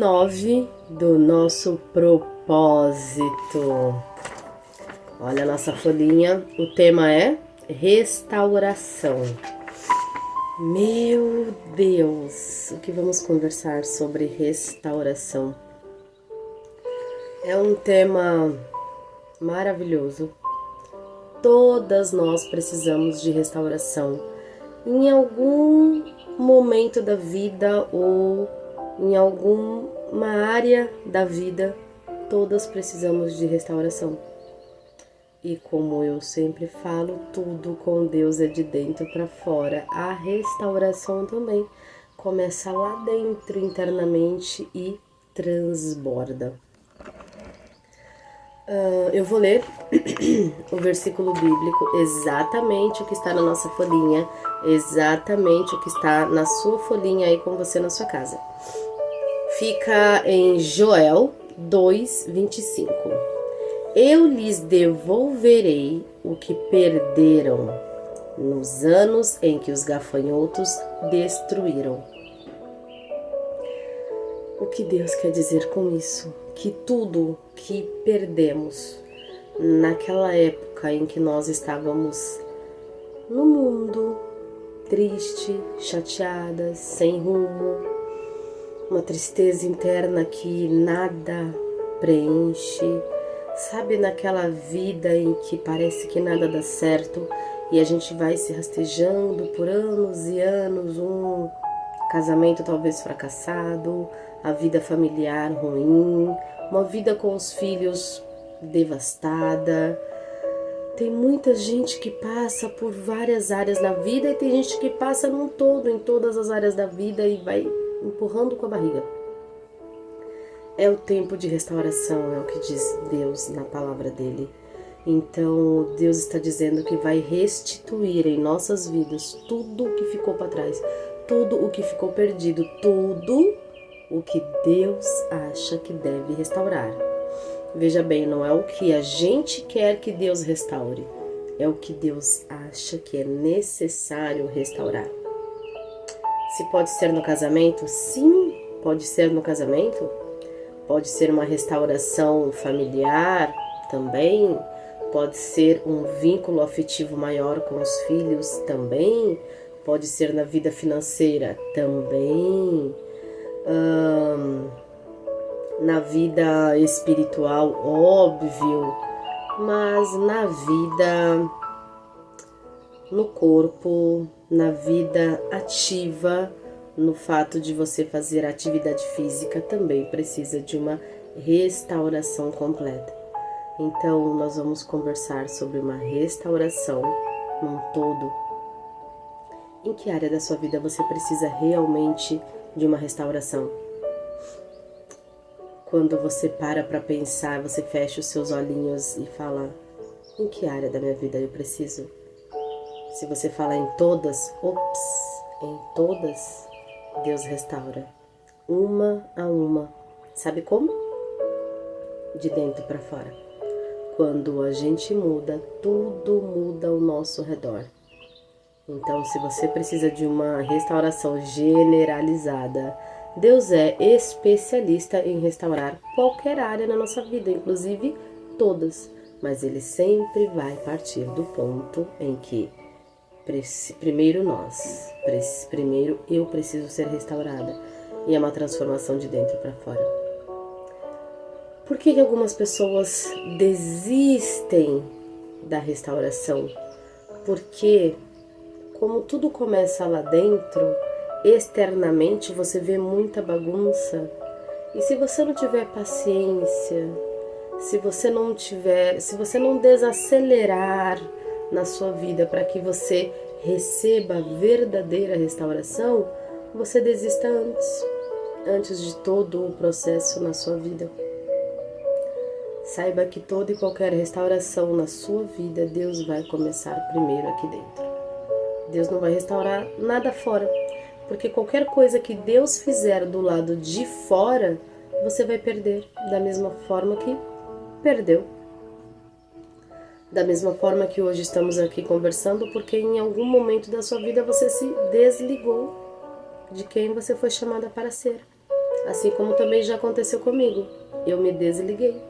9 do nosso propósito. Olha a nossa folhinha, o tema é restauração. Meu Deus, o que vamos conversar sobre restauração? É um tema maravilhoso. Todas nós precisamos de restauração em algum momento da vida ou em alguma área da vida. Todas precisamos de restauração. E como eu sempre falo, tudo com Deus é de dentro para fora. A restauração também começa lá dentro, internamente, e transborda. Eu vou ler o versículo bíblico, exatamente o que está na nossa folhinha, exatamente o que está na sua folhinha aí com você na sua casa. Fica em Joel 2:25. Eu lhes devolverei o que perderam nos anos em que os gafanhotos destruíram. O que Deus quer dizer com isso? Que tudo que perdemos naquela época em que nós estávamos no mundo, triste, chateadas, sem rumo, uma tristeza interna que nada preenche, sabe, naquela vida em que parece que nada dá certo e a gente vai se rastejando por anos e anos, um casamento talvez fracassado, a vida familiar ruim, uma vida com os filhos devastada. Tem muita gente que passa por várias áreas na vida e tem gente que passa num todo, em todas as áreas da vida e vai empurrando com a barriga. É o tempo de restauração, é o que diz Deus na palavra dele. Então Deus está dizendo que vai restituir em nossas vidas tudo o que ficou para trás, tudo o que ficou perdido, tudo o que Deus acha que deve restaurar. Veja bem, não é o que a gente quer que Deus restaure, é o que Deus acha que é necessário restaurar. Se pode ser no casamento? Sim, pode ser no casamento. Pode ser uma restauração familiar também. Pode ser um vínculo afetivo maior com os filhos também. Pode ser na vida financeira também. Na vida espiritual, óbvio. Mas na vida, no corpo, na vida ativa, no fato de você fazer atividade física, também precisa de uma restauração completa. Então, nós vamos conversar sobre uma restauração num todo. Em que área da sua vida você precisa realmente de uma restauração? Quando você para pensar, você fecha os seus olhinhos e fala: em que área da minha vida eu preciso? Se você fala em todas, em todas, Deus restaura, uma a uma. Sabe como? De dentro para fora. Quando a gente muda, tudo muda ao nosso redor. Então, se você precisa de uma restauração generalizada, Deus é especialista em restaurar qualquer área na nossa vida, inclusive todas. Mas Ele sempre vai partir do ponto em que primeiro eu preciso ser restaurada. E é uma transformação de dentro para fora. Por que algumas pessoas desistem da restauração? Porque, como tudo começa lá dentro, externamente você vê muita bagunça. E se você não tiver paciência, se você não desacelerar na sua vida para que você receba a verdadeira restauração, você desista antes de todo o processo na sua vida. Saiba que toda e qualquer restauração na sua vida, Deus vai começar primeiro aqui dentro. Deus não vai restaurar nada fora, porque qualquer coisa que Deus fizer do lado de fora, você vai perder da mesma forma que perdeu. Da mesma forma que hoje estamos aqui conversando, porque em algum momento da sua vida você se desligou de quem você foi chamada para ser. Assim como também já aconteceu comigo. Eu me desliguei.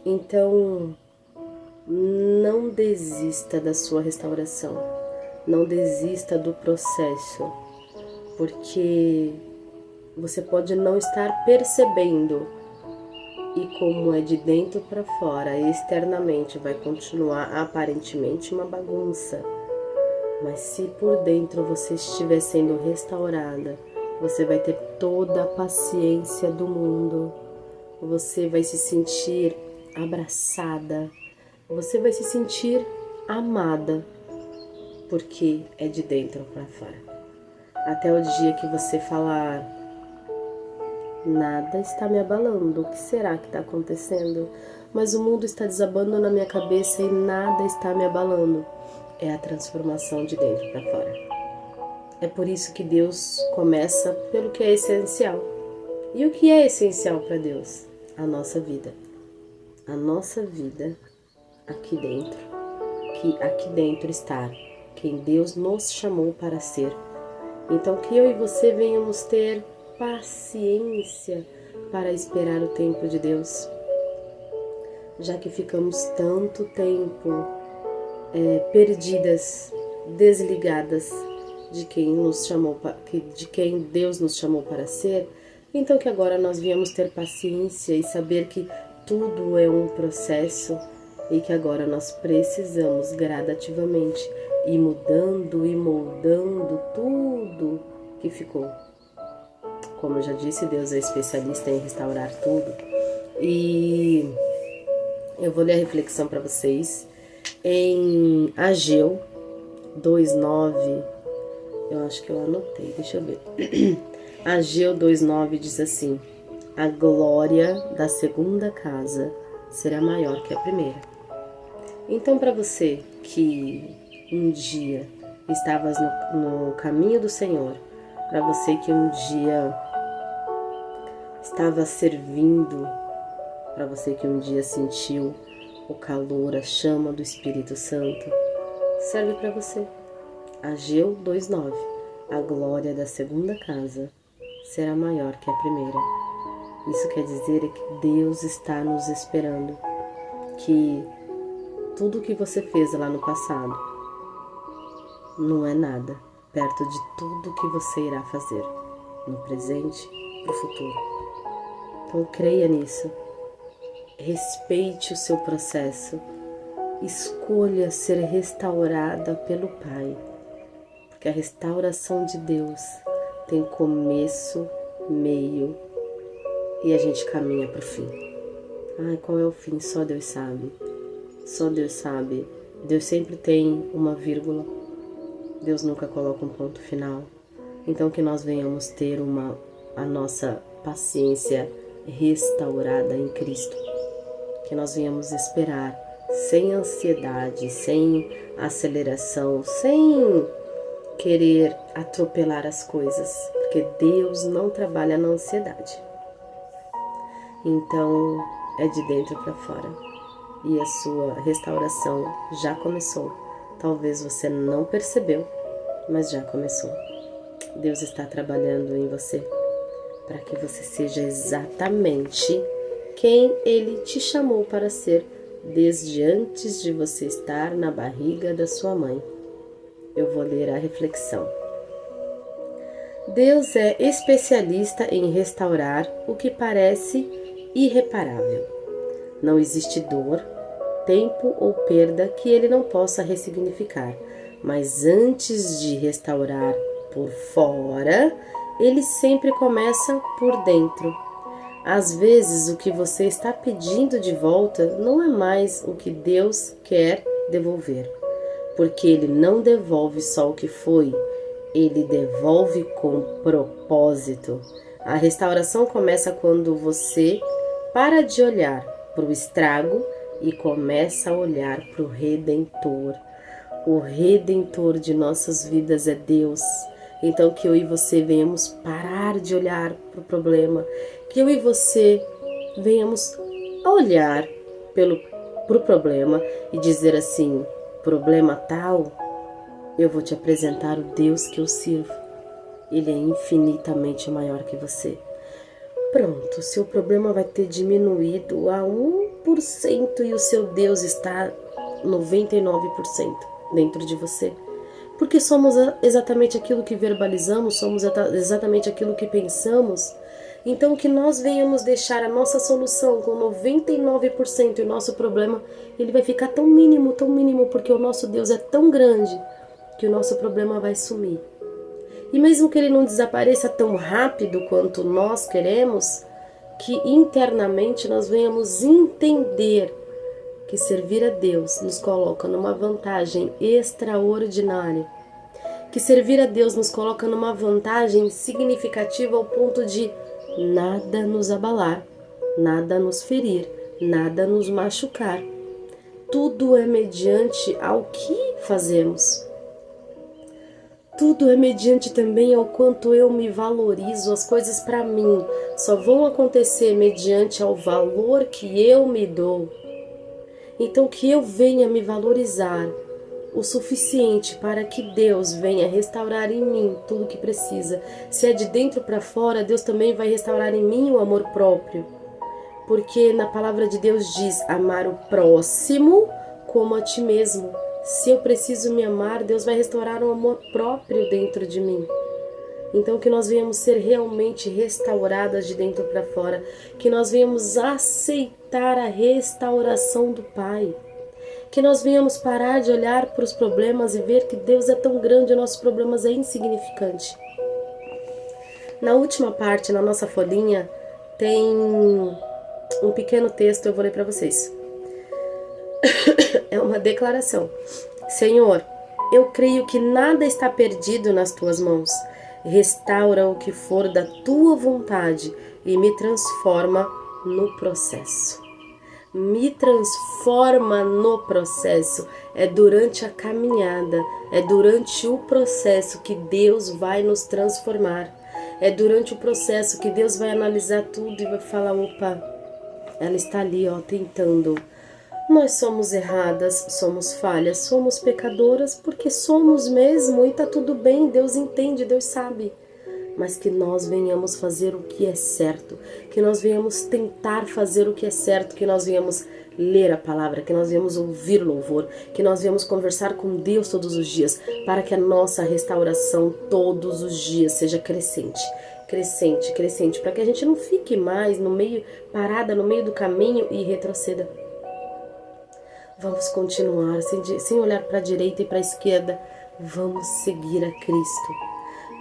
Então, não desista da sua restauração. Não desista do processo. Porque você pode não estar percebendo. E como é de dentro para fora, externamente vai continuar aparentemente uma bagunça. Mas se por dentro você estiver sendo restaurada, você vai ter toda a paciência do mundo. Você vai se sentir abraçada. Você vai se sentir amada. Porque é de dentro para fora. Até o dia que você falar: nada está me abalando, o que será que está acontecendo? Mas o mundo está desabando na minha cabeça e nada está me abalando. É a transformação de dentro para fora. É por isso que Deus começa pelo que é essencial. E o que é essencial para Deus? A nossa vida. A nossa vida aqui dentro. Que aqui dentro está quem Deus nos chamou para ser. Então que eu e você venhamos ter paciência para esperar o tempo de Deus. Já que ficamos tanto tempo perdidas, desligadas de quem Deus nos chamou para ser, então que agora nós viemos ter paciência e saber que tudo é um processo e que agora nós precisamos gradativamente ir mudando e moldando tudo que ficou. Como eu já disse, Deus é especialista em restaurar tudo. E eu vou ler a reflexão para vocês em Ageu 2:9. Eu acho que eu anotei, deixa eu ver. Ageu 2:9 diz assim: a glória da segunda casa será maior que a primeira. Então, para você que um dia estavas no caminho do Senhor, para você que um dia estava servindo, para você que um dia sentiu o calor, a chama do Espírito Santo, serve para você. Ageu 2:9. A glória da segunda casa será maior que a primeira. Isso quer dizer que Deus está nos esperando, que tudo que você fez lá no passado não é nada perto de tudo que você irá fazer no presente e no futuro. Então creia nisso. Respeite o seu processo. Escolha ser restaurada pelo Pai. Porque a restauração de Deus tem começo, meio e a gente caminha para o fim. Ai, qual é o fim? Só Deus sabe. Só Deus sabe. Deus sempre tem uma vírgula. Deus nunca coloca um ponto final. Então que nós venhamos ter a nossa paciência restaurada em Cristo. Que nós venhamos esperar sem ansiedade, sem aceleração, sem querer atropelar as coisas, porque Deus não trabalha na ansiedade. Então é de dentro para fora e a sua restauração já começou. Talvez você não percebeu, mas já começou. Deus está trabalhando em você para que você seja exatamente quem Ele te chamou para ser desde antes de você estar na barriga da sua mãe. Eu vou ler a reflexão. Deus é especialista em restaurar o que parece irreparável. Não existe dor, tempo ou perda que Ele não possa ressignificar, mas antes de restaurar por fora, Ele sempre começa por dentro. Às vezes, o que você está pedindo de volta não é mais o que Deus quer devolver, porque Ele não devolve só o que foi, Ele devolve com propósito. A restauração começa quando você para de olhar para o estrago e começa a olhar para o Redentor. O Redentor de nossas vidas é Deus. Então que eu e você venhamos parar de olhar para o problema, que eu e você venhamos a olhar para o problema e dizer assim: problema tal, eu vou te apresentar o Deus que eu sirvo. Ele é infinitamente maior que você. pronto, seu problema vai ter diminuído a 1% e o seu Deus está 99% dentro de você. Porque somos exatamente aquilo que verbalizamos, somos exatamente aquilo que pensamos. Então, que nós venhamos deixar a nossa solução com 99% e o nosso problema, ele vai ficar tão mínimo, porque o nosso Deus é tão grande que o nosso problema vai sumir. E mesmo que ele não desapareça tão rápido quanto nós queremos, que internamente nós venhamos entender que servir a Deus nos coloca numa vantagem extraordinária, que servir a Deus nos coloca numa vantagem significativa ao ponto de nada nos abalar, nada nos ferir, nada nos machucar. Tudo é mediante ao que fazemos. Tudo é mediante também ao quanto eu me valorizo. As coisas para mim só vão acontecer mediante ao valor que eu me dou. Então que eu venha me valorizar o suficiente para que Deus venha restaurar em mim tudo o que precisa. Se é de dentro para fora, Deus também vai restaurar em mim o amor próprio. Porque na palavra de Deus diz amar o próximo como a ti mesmo. Se eu preciso me amar, Deus vai restaurar um amor próprio dentro de mim. Então que nós venhamos ser realmente restauradas de dentro para fora, que nós venhamos aceitar a restauração do Pai, que nós venhamos parar de olhar para os problemas e ver que Deus é tão grande e nossos problemas é insignificante. Na última parte, na nossa folhinha, tem um pequeno texto, eu vou ler para vocês. É uma declaração. Senhor, eu creio que nada está perdido nas tuas mãos. Restaura o que for da tua vontade e me transforma no processo. Me transforma no processo. É durante a caminhada, é durante o processo que Deus vai nos transformar. É durante o processo que Deus vai analisar tudo e vai falar, opa, ela está ali, ó, tentando. Nós somos erradas, somos falhas, somos pecadoras, porque somos mesmo e tá tudo bem, Deus entende, Deus sabe. Mas que nós venhamos fazer o que é certo, que nós venhamos tentar fazer o que é certo, que nós venhamos ler a palavra, que nós venhamos ouvir louvor, que nós venhamos conversar com Deus todos os dias, para que a nossa restauração todos os dias seja crescente, para que a gente não fique mais parada no meio do caminho e retroceda. Vamos continuar, sem olhar para a direita e para a esquerda, vamos seguir a Cristo,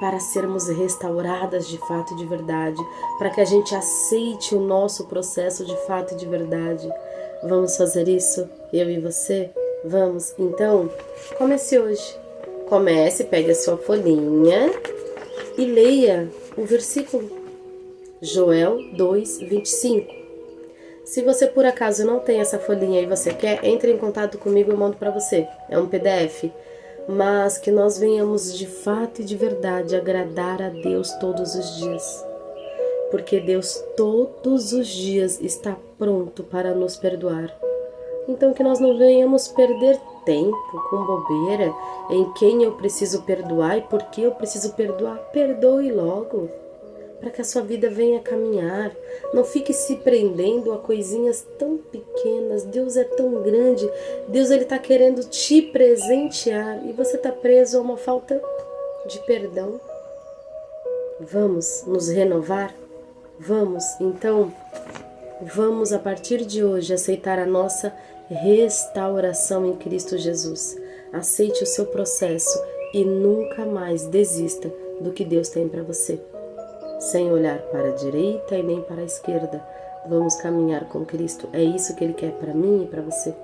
para sermos restauradas de fato e de verdade, para que a gente aceite o nosso processo de fato e de verdade. Vamos fazer isso, eu e você? Vamos? Então, comece hoje. Pegue a sua folhinha e leia o versículo Joel 2:25. Se você por acaso não tem essa folhinha e você quer, entre em contato comigo, eu mando para você. É um PDF. Mas que nós venhamos de fato e de verdade agradar a Deus todos os dias. Porque Deus todos os dias está pronto para nos perdoar. Então que nós não venhamos perder tempo com bobeira em quem eu preciso perdoar e por que eu preciso perdoar. Perdoe logo, para que a sua vida venha caminhar. Não fique se prendendo a coisinhas tão pequenas. Deus é tão grande. Deus está querendo te presentear e você está preso a uma falta de perdão. Vamos nos renovar? Vamos, então, vamos a partir de hoje aceitar a nossa restauração em Cristo Jesus. Aceite o seu processo e nunca mais desista do que Deus tem para você. Sem olhar para a direita e nem para a esquerda. Vamos caminhar com Cristo. É isso que Ele quer para mim e para você.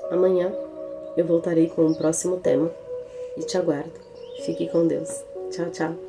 Amanhã eu voltarei com um próximo tema e te aguardo. Fique com Deus. Tchau, tchau.